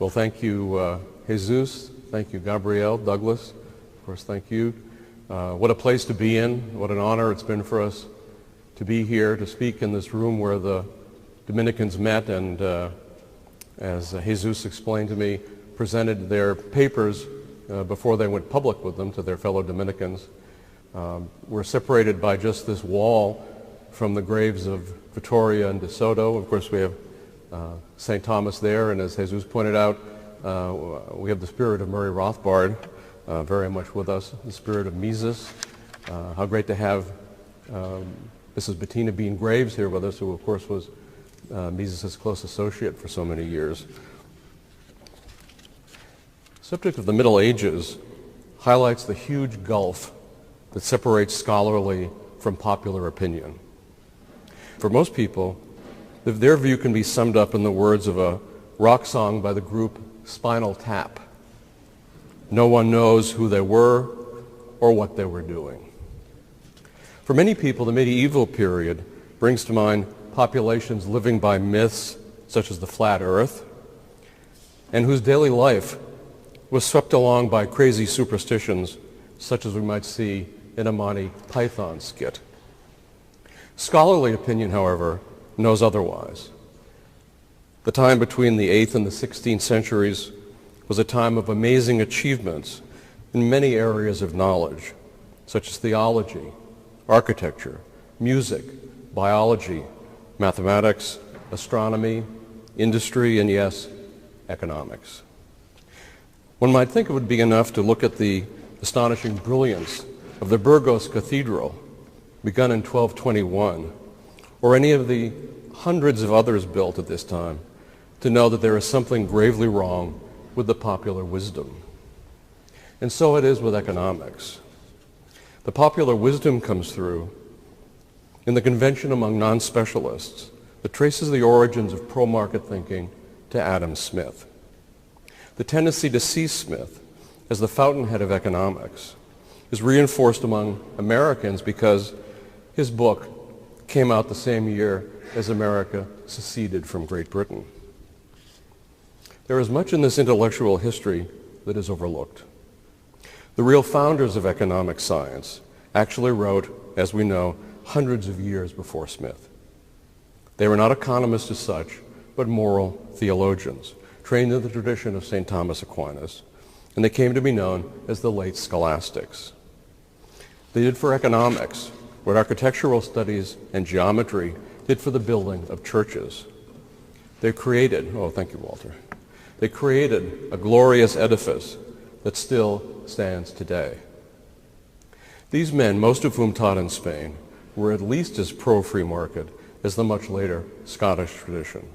Well, thank you, Jesus. Thank you, Gabrielle, Douglas. Of course, thank you. What a place to be in. What an honor it's been for us to be here, to speak in this room where the Dominicans met and, as Jesus explained to me, presented their papers before they went public with them to their fellow Dominicans. We're separated by just this wall from the graves of Vittoria and De Soto. Of course, we have St. Thomas there, and as Jesus pointed out, we have the spirit of Mary Rothbard very much with us, the spirit of Mises. How great to have Mrs. Bettina Bean Graves here with us, who of course was Mises' close associate for so many years. The subject of the Middle Ages highlights the huge gulf that separates scholarly from popular opinion. For most people, their view can be summed up in the words of a rock song by the group Spinal Tap. No one knows who they were or what they were doing. For many people, the medieval period brings to mind populations living by myths such as the flat earth, and whose daily life was swept along by crazy superstitions such as we might see in a Monty Python skit. Scholarly opinion, however, knows otherwise. The time between the 8th and the 16th centuries was a time of amazing achievements in many areas of knowledge, such as theology, architecture, music, biology, mathematics, astronomy, industry, and yes, economics. One might think it would be enough to look at the astonishing brilliance of the Burgos Cathedral, begun in 1221, or any of the hundreds of others built at this time, to know that there is something gravely wrong with the popular wisdom. And so it is with economics. The popular wisdom comes through in the convention among non-specialists that traces the origins of pro-market thinking to Adam Smith. The tendency to see Smith as the fountainhead of economics is reinforced among Americans because his book came out the same year as America seceded from Great Britain. There is much in this intellectual history that is overlooked. The real founders of economic science actually wrote, as we know, hundreds of years before Smith. They were not economists as such, but moral theologians, trained in the tradition of St. Thomas Aquinas, and they came to be known as the late scholastics. They did for economics what architectural studies and geometry did for the building of churches. They created, thank you, Walter. They created a glorious edifice that still stands today. These men, most of whom taught in Spain, were at least as pro-free market as the much later Scottish tradition.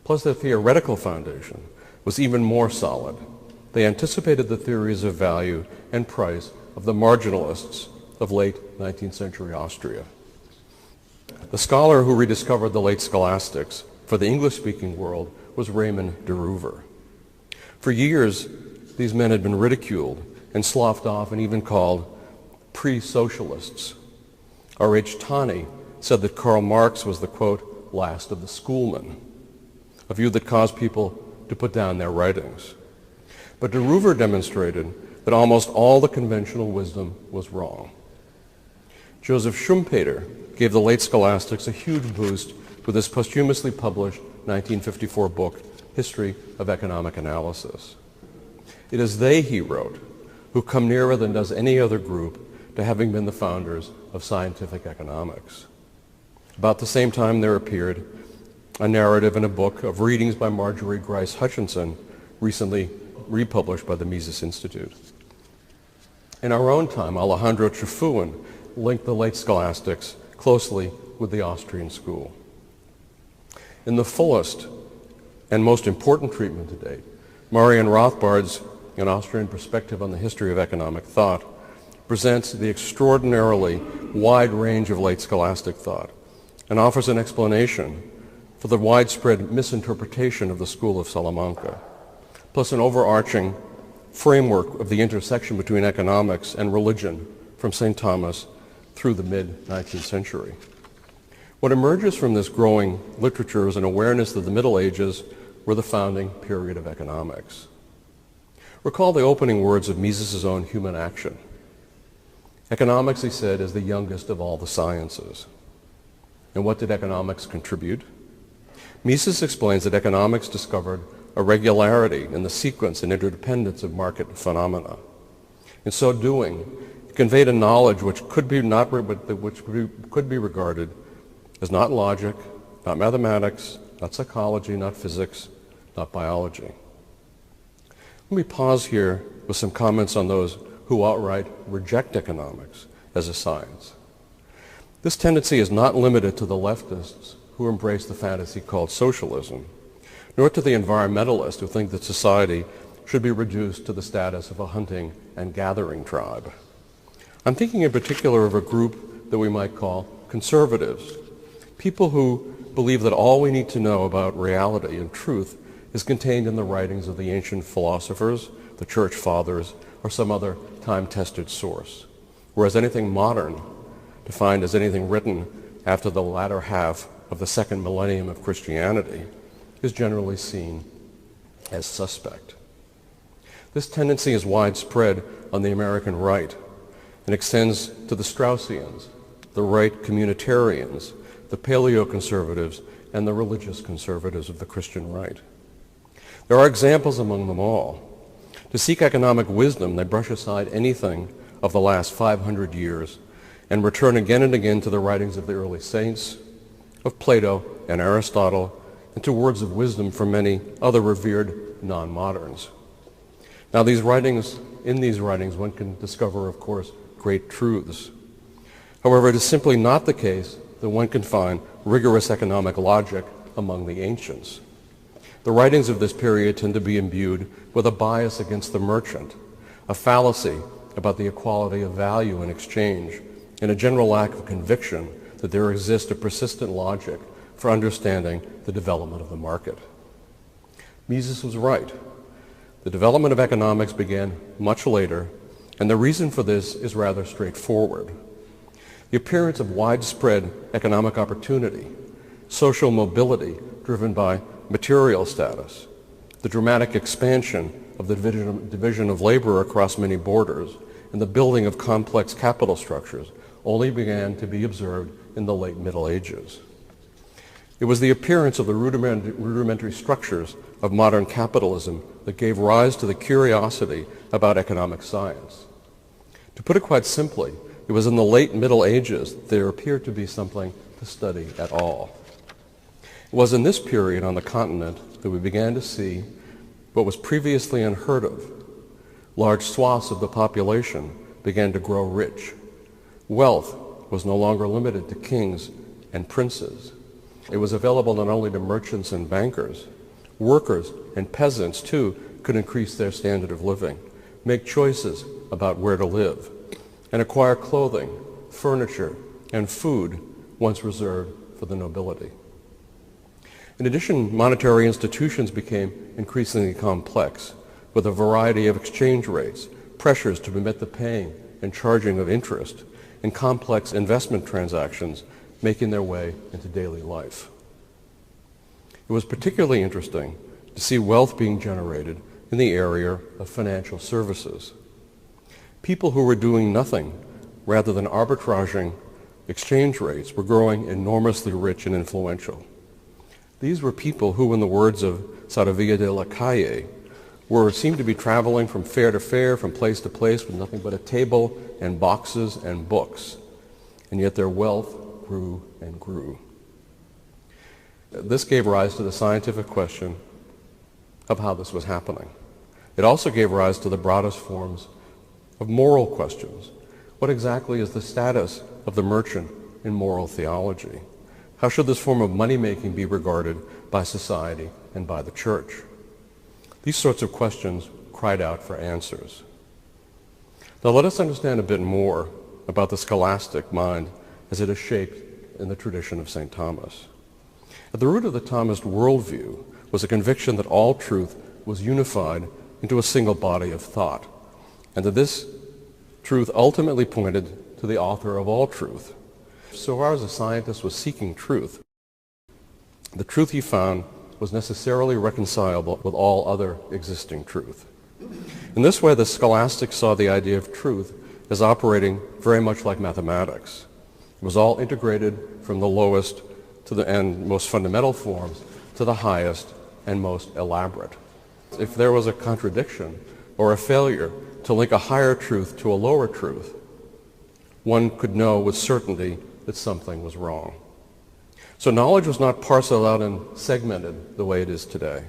Plus, their theoretical foundation was even more solid. They anticipated the theories of value and price of the marginalists of late 19th century Austria. The scholar who rediscovered the late scholastics for the English-speaking world was Raymond de Roover. For years, these men had been ridiculed and sloughed off and even called pre-socialists. R.H. Tawney said that Karl Marx was the, quote, last of the schoolmen, a view that caused people to put down their writings. But de Roover demonstrated that almost all the conventional wisdom was wrong. Joseph Schumpeter gave the late scholastics a huge boost with his posthumously published 1954 book, History of Economic Analysis. It is they, he wrote, who come nearer than does any other group to having been the founders of scientific economics. About the same time there appeared a narrative in a book of readings by Marjorie Grice Hutchinson, recently republished by the Mises Institute. In our own time, Alejandro Chifuin linked the late scholastics closely with the Austrian school. In the fullest and most important treatment to date, Marian Rothbard's An Austrian Perspective on the History of Economic Thought presents the extraordinarily wide range of late scholastic thought and offers an explanation for the widespread misinterpretation of the school of Salamanca, plus an overarching framework of the intersection between economics and religion from St. Thomas through the mid-19th century. What emerges from this growing literature is an awareness that the Middle Ages were the founding period of economics. Recall the opening words of Mises' own Human Action. Economics, he said, is the youngest of all the sciences. And what did economics contribute? Mises explains that economics discovered a regularity in the sequence and interdependence of market phenomena. In so doing, it conveyed a knowledge which could be regarded as not logic, not mathematics, not psychology, not physics, not biology. Let me pause here with some comments on those who outright reject economics as a science. This tendency is not limited to the leftists who embrace the fantasy called socialism, nor to the environmentalists who think that society should be reduced to the status of a hunting and gathering tribe. I'm thinking in particular of a group that we might call conservatives, people who believe that all we need to know about reality and truth is contained in the writings of the ancient philosophers, the church fathers, or some other time-tested source, whereas anything modern, defined as anything written after the latter half of the second millennium of Christianity, is generally seen as suspect. This tendency is widespread on the American right and extends to the Straussians, the right communitarians, the paleo-conservatives, and the religious conservatives of the Christian right. There are examples among them all. To seek economic wisdom, they brush aside anything of the last 500 years and return again and again to the writings of the early saints, of Plato and Aristotle, and to words of wisdom from many other revered non-moderns. Now, in these writings, one can discover, of course, great truths. However, it is simply not the case that one can find rigorous economic logic among the ancients. The writings of this period tend to be imbued with a bias against the merchant, a fallacy about the equality of value in exchange, and a general lack of conviction that there exists a persistent logic for understanding the development of the market. Mises was right. The development of economics began much later, and the reason for this is rather straightforward. The appearance of widespread economic opportunity, social mobility driven by material status, the dramatic expansion of the division of labor across many borders, and the building of complex capital structures only began to be observed in the late Middle Ages. It was the appearance of the rudimentary structures of modern capitalism that gave rise to the curiosity about economic science. To put it quite simply, it was in the late Middle Ages that there appeared to be something to study at all. It was in this period on the continent that we began to see what was previously unheard of. Large swaths of the population began to grow rich. Wealth was no longer limited to kings and princes. It was available not only to merchants and bankers. Workers and peasants, too, could increase their standard of living, make choices about where to live, and acquire clothing, furniture, and food once reserved for the nobility. In addition, monetary institutions became increasingly complex, with a variety of exchange rates, pressures to permit the paying and charging of interest, and complex investment transactions making their way into daily life. It was particularly interesting to see wealth being generated in the area of financial services. People who were doing nothing rather than arbitraging exchange rates were growing enormously rich and influential. These were people who, in the words of Saravia de la Calle, seemed to be traveling from fair to fair, from place to place, with nothing but a table and boxes and books. And yet their wealth grew and grew. This gave rise to the scientific question of how this was happening. It also gave rise to the broadest forms of moral questions. What exactly is the status of the merchant in moral theology? How should this form of money-making be regarded by society and by the church? These sorts of questions cried out for answers. Now let us understand a bit more about the scholastic mind as it is shaped in the tradition of St. Thomas. At the root of the Thomist worldview was a conviction that all truth was unified into a single body of thought, and that this truth ultimately pointed to the author of all truth. So far as a scientist was seeking truth, the truth he found was necessarily reconcilable with all other existing truth. In this way, the scholastics saw the idea of truth as operating very much like mathematics. It was all integrated from the lowest to the and most fundamental forms to the highest and most elaborate. If there was a contradiction or a failure to link a higher truth to a lower truth, one could know with certainty that something was wrong. So knowledge was not parceled out and segmented the way it is today.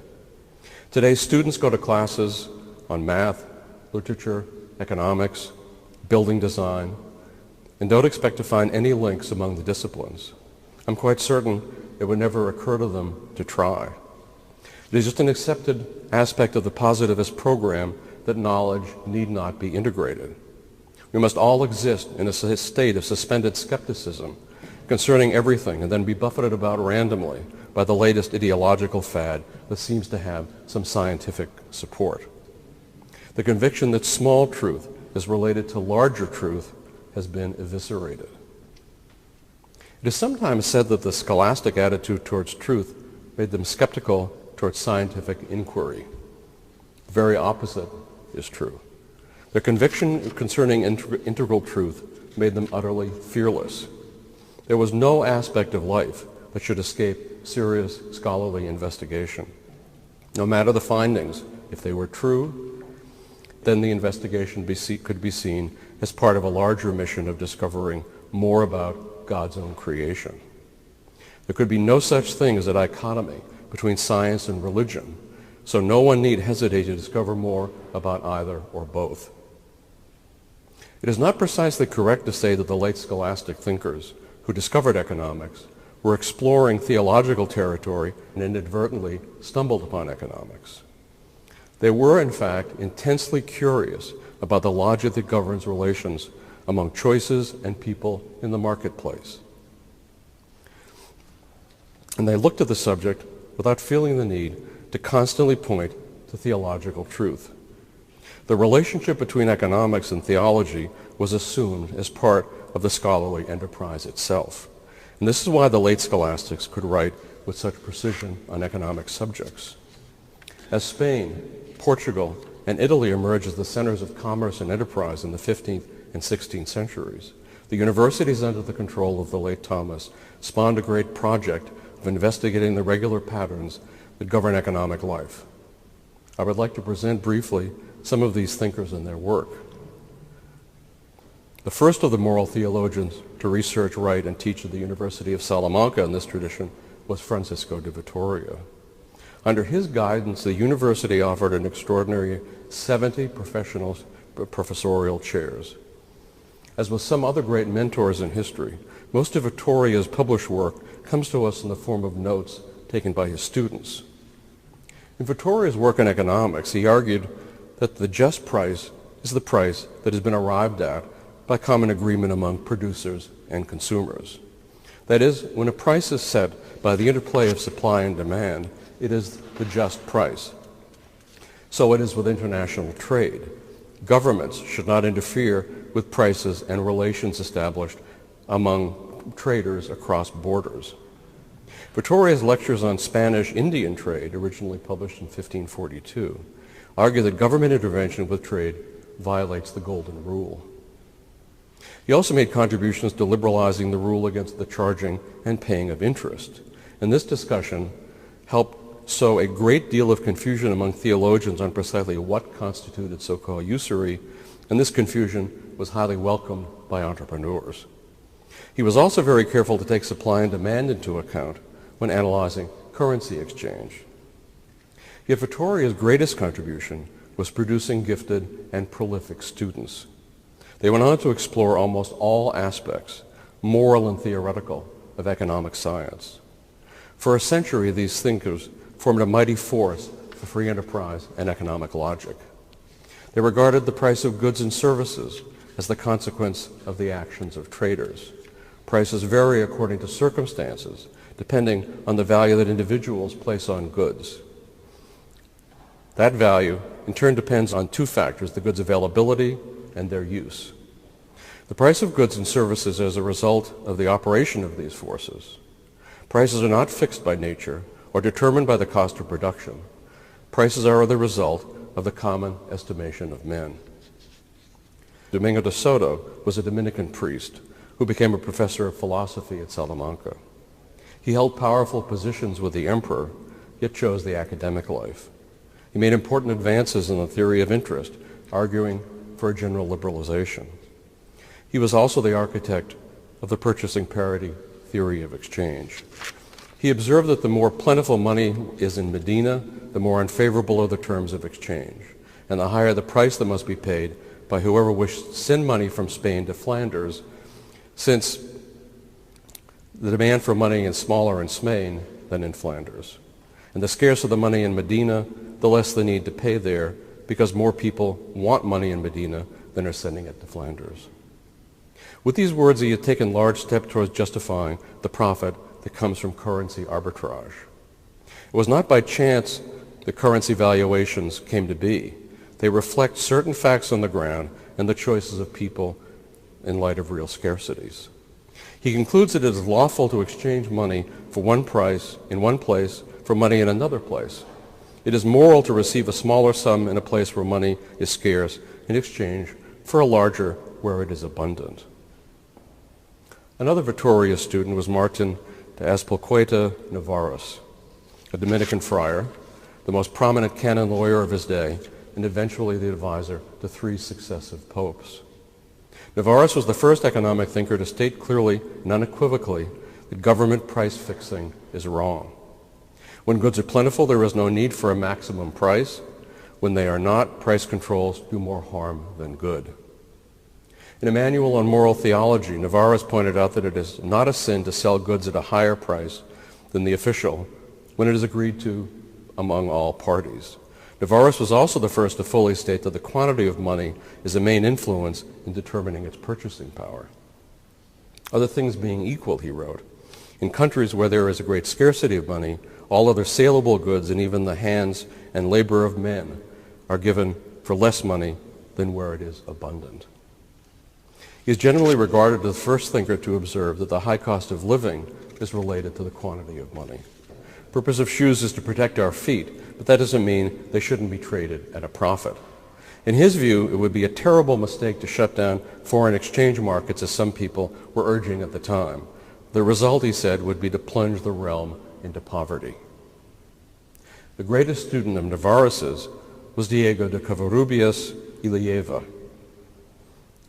Today, students go to classes on math, literature, economics, building design, and don't expect to find any links among the disciplines. I'm quite certain it would never occur to them to try. It is just an accepted aspect of the positivist program that knowledge need not be integrated. We must all exist in a state of suspended skepticism concerning everything and then be buffeted about randomly by the latest ideological fad that seems to have some scientific support. The conviction that small truth is related to larger truth has been eviscerated. It is sometimes said that the scholastic attitude towards truth made them skeptical towards scientific inquiry. The very opposite is true. Their conviction concerning integral truth made them utterly fearless. There was no aspect of life that should escape serious scholarly investigation. No matter the findings, if they were true, then the investigation could be seen as part of a larger mission of discovering more about God's own creation. There could be no such thing as a dichotomy between science and religion, so no one need hesitate to discover more about either or both. It is not precisely correct to say that the late scholastic thinkers who discovered economics were exploring theological territory and inadvertently stumbled upon economics. They were, in fact, intensely curious about the logic that governs relations among choices and people in the marketplace. And they looked at the subject without feeling the need to constantly point to theological truth. The relationship between economics and theology was assumed as part of the scholarly enterprise itself. And this is why the late scholastics could write with such precision on economic subjects. As Spain, Portugal, and Italy emerged as the centers of commerce and enterprise in the 15th and 16th centuries, the universities under the control of the late Thomas spawned a great project of investigating the regular patterns that govern economic life. I would like to present briefly some of these thinkers and their work. The first of the moral theologians to research, write, and teach at the University of Salamanca in this tradition was Francisco de Vitoria. Under his guidance, the university offered an extraordinary 70 professorial chairs. As with some other great mentors in history, most of Vitoria's published work comes to us in the form of notes taken by his students. In Vitoria's work on economics, he argued that the just price is the price that has been arrived at by common agreement among producers and consumers. That is, when a price is set by the interplay of supply and demand, it is the just price. So it is with international trade. Governments should not interfere with prices and relations established among traders across borders. Vitoria's lectures on Spanish-Indian trade, originally published in 1542, argue that government intervention with trade violates the Golden Rule. He also made contributions to liberalizing the rule against the charging and paying of interest. And this discussion helped sow a great deal of confusion among theologians on precisely what constituted so-called usury, and this confusion was highly welcomed by entrepreneurs. He was also very careful to take supply and demand into account when analyzing currency exchange. Yet Vitoria's greatest contribution was producing gifted and prolific students. They went on to explore almost all aspects, moral and theoretical, of economic science. For a century, these thinkers formed a mighty force for free enterprise and economic logic. They regarded the price of goods and services as the consequence of the actions of traders. Prices vary according to circumstances, depending on the value that individuals place on goods. That value, in turn, depends on two factors: the goods' availability and their use. The price of goods and services is a result of the operation of these forces. Prices are not fixed by nature or determined by the cost of production. Prices are the result of the common estimation of men. Domingo de Soto was a Dominican priest who became a professor of philosophy at Salamanca. He held powerful positions with the emperor, yet chose the academic life. He made important advances in the theory of interest, arguing for a general liberalization. He was also the architect of the purchasing parity theory of exchange. He observed that the more plentiful money is in Medina, the more unfavorable are the terms of exchange, and the higher the price that must be paid by whoever wished to send money from Spain to Flanders, since the demand for money is smaller in Spain than in Flanders. And the scarcer the money in Medina, the less the need to pay there, because more people want money in Medina than are sending it to Flanders. With these words, he had taken large steps towards justifying the profit that comes from currency arbitrage. It was not by chance the currency valuations came to be. They reflect certain facts on the ground and the choices of people in light of real scarcities. He concludes that it is lawful to exchange money for one price in one place for money in another place. It is moral to receive a smaller sum in a place where money is scarce in exchange for a larger where it is abundant. Another Vittoria student was Martin de Azpilicueta Navarros, a Dominican friar, the most prominent canon lawyer of his day, and eventually the advisor to 3 successive popes. Navarros was the first economic thinker to state clearly and unequivocally that government price fixing is wrong. When goods are plentiful, there is no need for a maximum price. When they are not, price controls do more harm than good. In a manual on moral theology, Navarros pointed out that it is not a sin to sell goods at a higher price than the official when it is agreed to among all parties. Navarros was also the first to fully state that the quantity of money is a main influence in determining its purchasing power. Other things being equal, he wrote, in countries where there is a great scarcity of money, all other saleable goods and even the hands and labor of men are given for less money than where it is abundant. He is generally regarded as the first thinker to observe that the high cost of living is related to the quantity of money. The purpose of shoes is to protect our feet, but that doesn't mean they shouldn't be traded at a profit. In his view, it would be a terrible mistake to shut down foreign exchange markets as some people were urging at the time. The result, he said, would be to plunge the realm into poverty. The greatest student of Navarros's was Diego de Covarrubias y Lleida,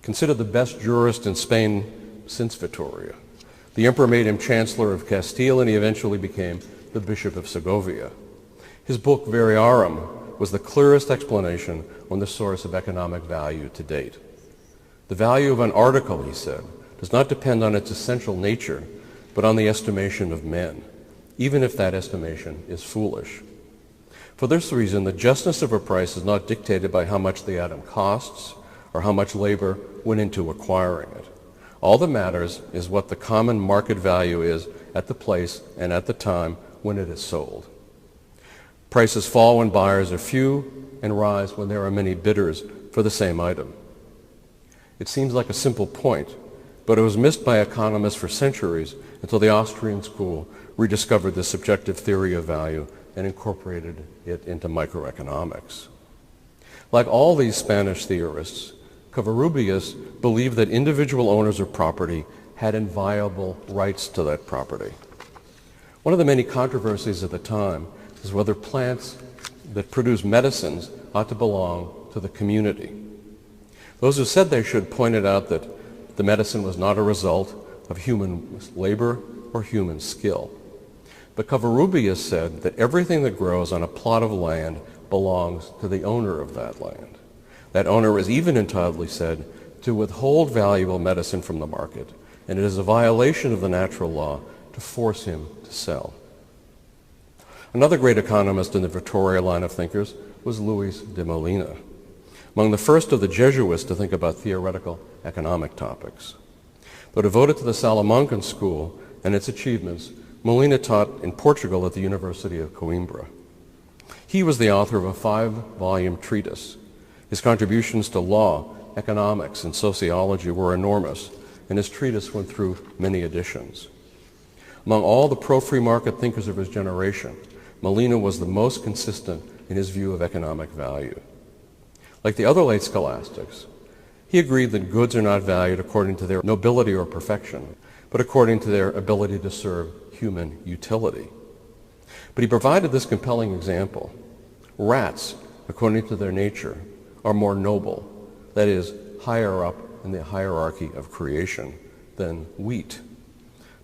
considered the best jurist in Spain since Vittoria. The emperor made him Chancellor of Castile, and he eventually became the Bishop of Segovia. His book, Variarum, was the clearest explanation on the source of economic value to date. The value of an article, he said, does not depend on its essential nature, but on the estimation of men, even if that estimation is foolish. For this reason, the justness of a price is not dictated by how much the item costs or how much labor went into acquiring it. All that matters is what the common market value is at the place and at the time when it is sold. Prices fall when buyers are few and rise when there are many bidders for the same item. It seems like a simple point, but it was missed by economists for centuries until the Austrian school rediscovered the subjective theory of value and incorporated it into microeconomics. Like all these Spanish theorists, Covarrubias believed that individual owners of property had inviolable rights to that property. One of the many controversies at the time is whether plants that produce medicines ought to belong to the community. Those who said they should pointed out that the medicine was not a result of human labor or human skill. But Covarrubias said that everything that grows on a plot of land belongs to the owner of that land. That owner is even entitled, he said, to withhold valuable medicine from the market, and it is a violation of the natural law to force him to sell. Another great economist in the Vittoria line of thinkers was Luis de Molina, among the first of the Jesuits to think about theoretical economic topics. Though devoted to the Salamancan school and its achievements, Molina taught in Portugal at the University of Coimbra. He was the author of a 5-volume treatise. His contributions to law, economics, and sociology were enormous, and his treatise went through many editions. Among all the pro-free market thinkers of his generation, Molina was the most consistent in his view of economic value. Like the other late scholastics, he agreed that goods are not valued according to their nobility or perfection, but according to their ability to serve human utility. But he provided this compelling example. Rats, according to their nature, are more noble, that is, higher up in the hierarchy of creation than wheat.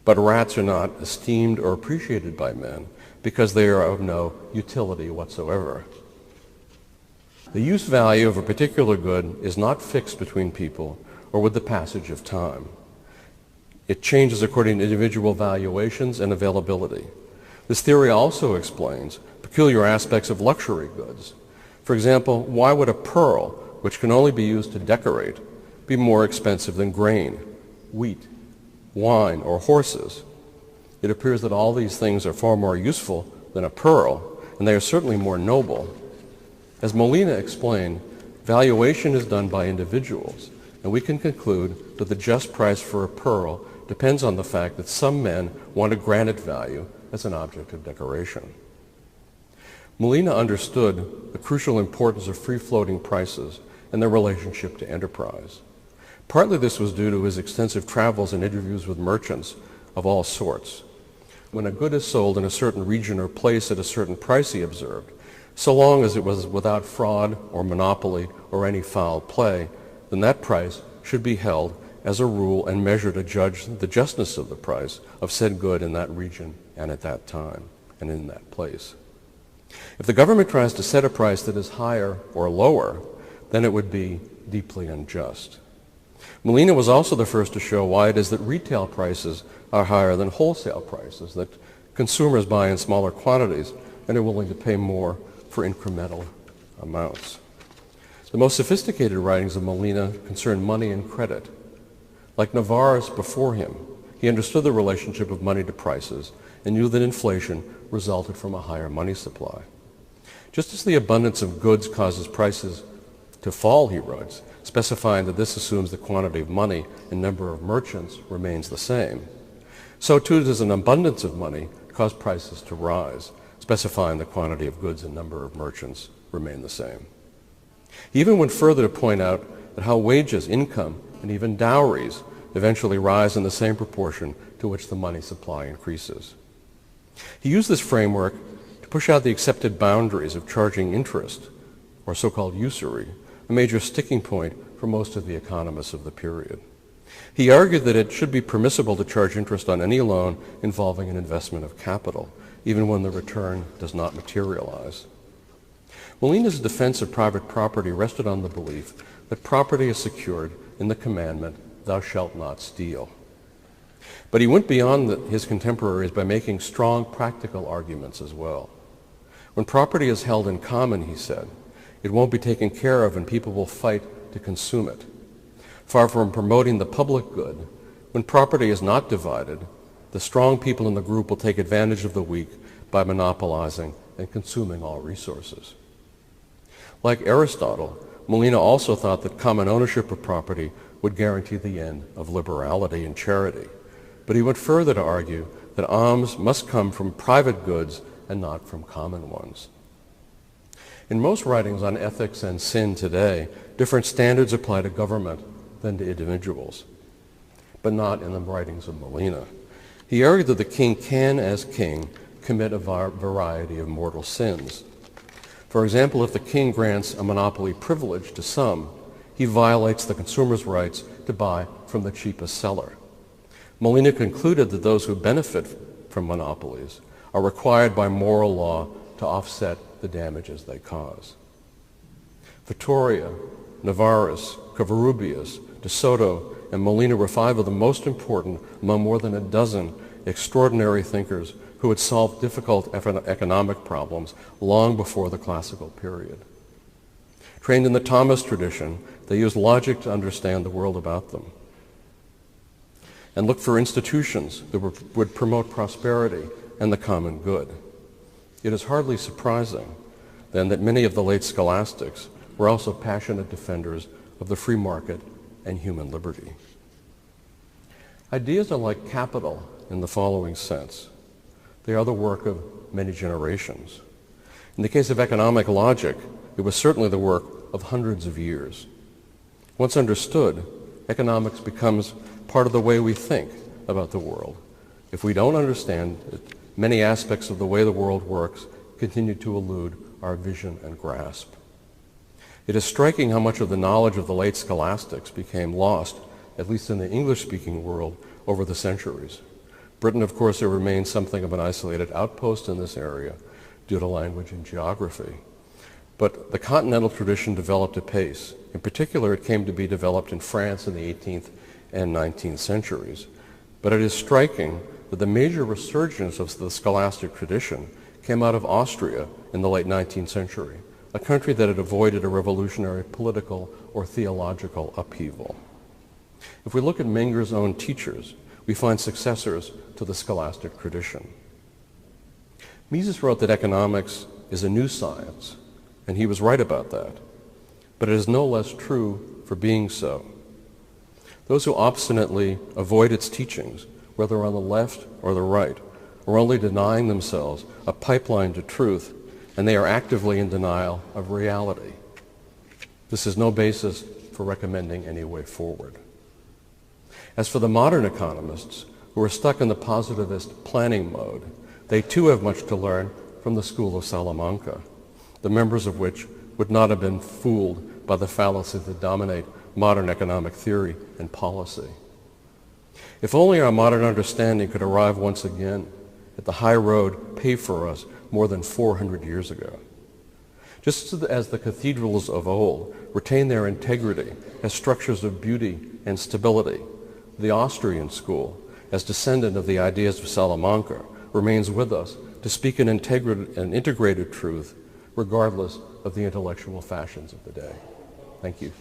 But rats are not esteemed or appreciated by men because they are of no utility whatsoever. The use value of a particular good is not fixed between people or with the passage of time. It changes according to individual valuations and availability. This theory also explains peculiar aspects of luxury goods. For example, why would a pearl, which can only be used to decorate, be more expensive than grain, wheat, wine, or horses? It appears that all these things are far more useful than a pearl, and they are certainly more noble. As Molina explained, valuation is done by individuals, and we can conclude that the just price for a pearl depends on the fact that some men want to grant it value as an object of decoration. Molina understood the crucial importance of free-floating prices and their relationship to enterprise. Partly this was due to his extensive travels and interviews with merchants of all sorts. When a good is sold in a certain region or place at a certain price, he observed, so long as it was without fraud or monopoly or any foul play, then that price should be held as a rule and measure to judge the justness of the price of said good in that region and at that time and in that place. If the government tries to set a price that is higher or lower, then it would be deeply unjust. Molina was also the first to show why it is that retail prices are higher than wholesale prices, that consumers buy in smaller quantities and are willing to pay more for incremental amounts. The most sophisticated writings of Molina concern money and credit. Like Navarrese before him, he understood the relationship of money to prices and knew that inflation resulted from a higher money supply. Just as the abundance of goods causes prices to fall, he writes, specifying that this assumes the quantity of money and number of merchants remains the same, so too does an abundance of money cause prices to rise, specifying the quantity of goods and number of merchants remain the same. He even went further to point out that how wages, income, and even dowries eventually rise in the same proportion to which the money supply increases. He used this framework to push out the accepted boundaries of charging interest, or so-called usury, a major sticking point for most of the economists of the period. He argued that it should be permissible to charge interest on any loan involving an investment of capital, even when the return does not materialize. Molina's defense of private property rested on the belief that property is secured in the commandment, "Thou shalt not steal." But he went beyond his contemporaries by making strong practical arguments as well. When property is held in common, he said, it won't be taken care of and people will fight to consume it. Far from promoting the public good, when property is not divided, the strong people in the group will take advantage of the weak by monopolizing and consuming all resources. Like Aristotle, Molina also thought that common ownership of property would guarantee the end of liberality and charity. But he went further to argue that alms must come from private goods and not from common ones. In most writings on ethics and sin today, different standards apply to government than to individuals, but not in the writings of Molina. He argued that the king can, as king, commit a variety of mortal sins. For example, if the king grants a monopoly privilege to some, he violates the consumer's rights to buy from the cheapest seller. Molina concluded that those who benefit from monopolies are required by moral law to offset the damages they cause. Vittoria, Navarrese, Covarrubias, De Soto, and Molina were five of the most important among more than a dozen extraordinary thinkers who had solved difficult economic problems long before the classical period. Trained in the Thomist tradition, they used logic to understand the world about them and looked for institutions that would promote prosperity and the common good. It is hardly surprising, then, that many of the late scholastics were also passionate defenders of the free market and human liberty. Ideas are like capital in the following sense. They are the work of many generations. In the case of economic logic, it was certainly the work of hundreds of years. Once understood, economics becomes part of the way we think about the world. If we don't understand it, many aspects of the way the world works continue to elude our vision and grasp. It is striking how much of the knowledge of the late scholastics became lost, at least in the English-speaking world, over the centuries. Britain, of course, remains something of an isolated outpost in this area due to language and geography. But the continental tradition developed apace. In particular, it came to be developed in France in the 18th and 19th centuries. But it is striking that the major resurgence of the scholastic tradition came out of Austria in the late 19th century, a country that had avoided a revolutionary political or theological upheaval. If we look at Menger's own teachers, we find successors to the scholastic tradition. Mises wrote that economics is a new science, and he was right about that. But it is no less true for being so. Those who obstinately avoid its teachings, whether on the left or the right, are only denying themselves a pipeline to truth, and they are actively in denial of reality. This is no basis for recommending any way forward. As for the modern economists, who are stuck in the positivist planning mode, they too have much to learn from the school of Salamanca, the members of which would not have been fooled by the fallacies that dominate modern economic theory and policy. If only our modern understanding could arrive once again at the high road paved for us more than 400 years ago. Just as the cathedrals of old retain their integrity as structures of beauty and stability, the Austrian school, as descendant of the ideas of Salamanca, remains with us to speak an integrated truth regardless of the intellectual fashions of the day. Thank you.